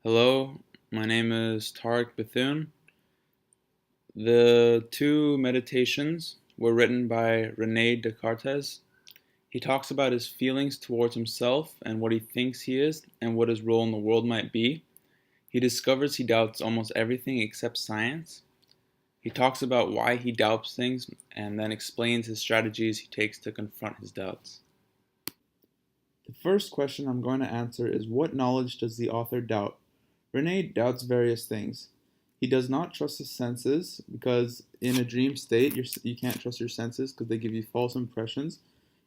Hello, my name is Tarek Bethune. The two meditations were written by Rene Descartes. He talks about his feelings towards himself and what he thinks he is and what his role in the world might be. He discovers he doubts almost everything except science. He talks about why he doubts things and then explains his strategies he takes to confront his doubts. The first question I'm going to answer is, what knowledge does the author doubt? Rene doubts various things. He does not trust his senses because in a dream state you can't trust your senses because they give you false impressions.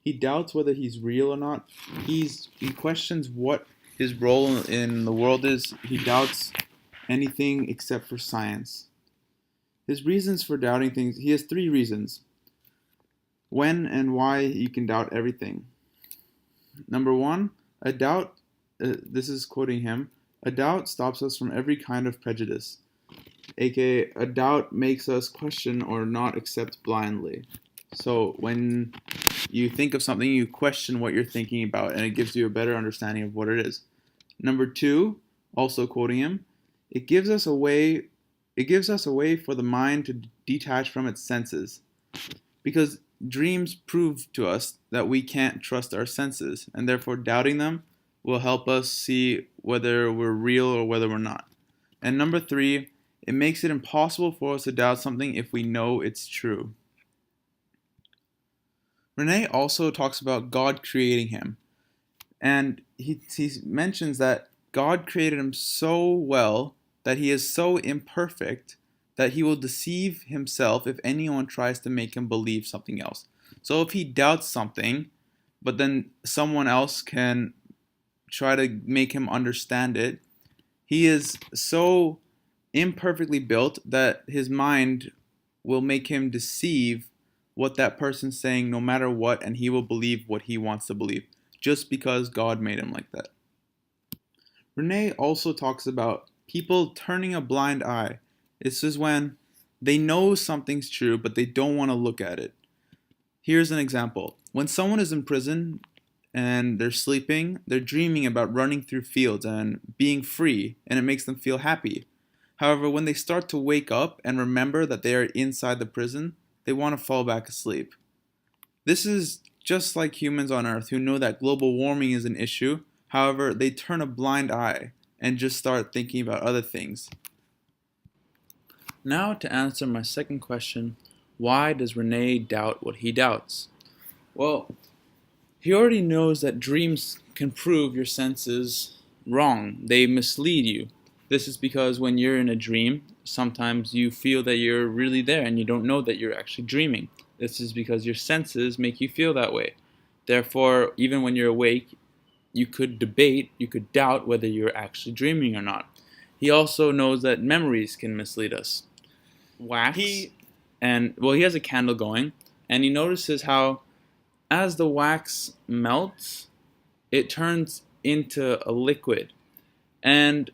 He doubts whether he's real or not. He questions what his role in the world is. He doubts anything except for science. His reasons for doubting things, he has three reasons. When and why you can doubt everything. Number one, a doubt, this is quoting him, a doubt stops us from every kind of prejudice, aka a doubt makes us question or not accept blindly. So when you think of something, you question what you're thinking about, and it gives you a better understanding of what it is. Number two, also quoting him, it gives us a way for the mind to detach from its senses, because dreams prove to us that we can't trust our senses, and therefore doubting them will help us see whether we're real or whether we're not. And number three, it makes it impossible for us to doubt something if we know it's true. Rene also talks about God creating him, and he mentions that God created him so well that he is so imperfect that he will deceive himself if anyone tries to make him believe something else. So if he doubts something, but then someone else can try to make him understand it, he is so imperfectly built that his mind will make him deceive what that person's saying no matter what, and he will believe what he wants to believe just because God made him like that. Rene also talks about people turning a blind eye. This is when they know something's true, but they don't want to look at it. Here's an example. When someone is in prison and they're sleeping, they're dreaming about running through fields and being free, and it makes them feel happy. However, when they start to wake up and remember that they are inside the prison, they want to fall back asleep. This is just like humans on Earth who know that global warming is an issue. However, they turn a blind eye and just start thinking about other things. Now to answer my second question, why does Rene doubt what he doubts? Well, he already knows that dreams can prove your senses wrong. They mislead you. This is because when you're in a dream, sometimes you feel that you're really there and you don't know that you're actually dreaming. This is because your senses make you feel that way. Therefore, even when you're awake, you could doubt whether you're actually dreaming or not. He also knows that memories can mislead us. He has a candle going, and he notices how as the wax melts, it turns into a liquid. And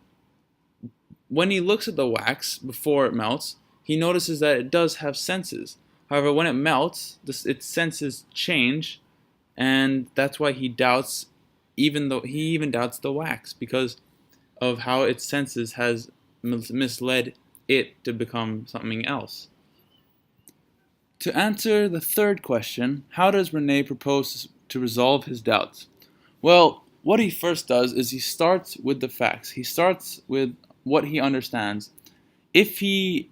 when he looks at the wax before it melts, he notices that it does have senses. However, when it melts, its senses change, and that's why he doubts, even though he even doubts the wax, because of how its senses has misled it to become something else. To answer the third question, how does Rene propose to resolve his doubts? Well, what he first does is he starts with the facts. He starts with what he understands. If he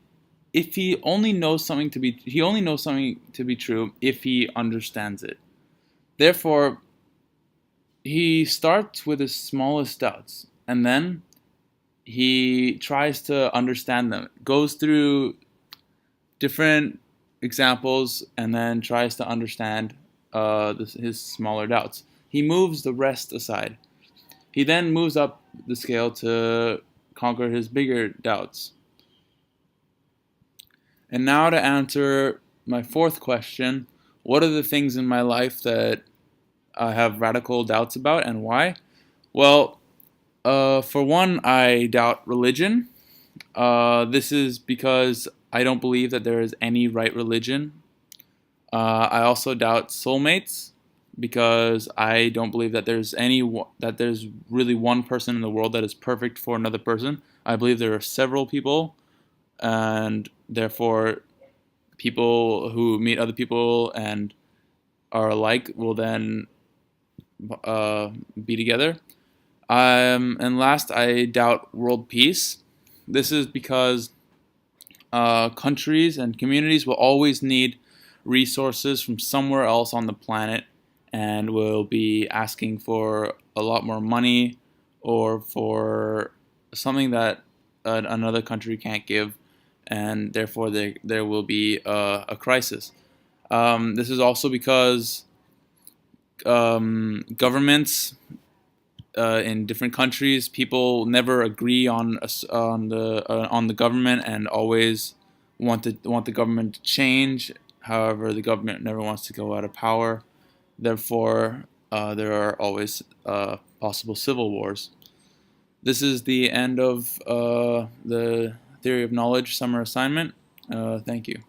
only knows something to be true if he understands it. Therefore, he starts with his smallest doubts, and then he tries to understand them. Goes through different examples and then tries to understand his smaller doubts. He moves the rest aside. He then moves up the scale to conquer his bigger doubts. And now to answer my fourth question, what are the things in my life that I have radical doubts about and why? Well, for one, I doubt religion. This is because I don't believe that there is any right religion. I also doubt soulmates. because I don't believe that there's really one person in the world that is perfect for another person. I believe there are several people, and therefore people who meet other people and are alike will then uh, be together. And last, I doubt world peace. This is because countries and communities will always need resources from somewhere else on the planet and will be asking for a lot more money or for something that another country can't give, and therefore there will be a crisis. This is also because governments in different countries, people never agree on the government and always want the government to change. However, the government never wants to go out of power. Therefore, there are always possible civil wars. This is the end of the theory of knowledge summer assignment. Thank you.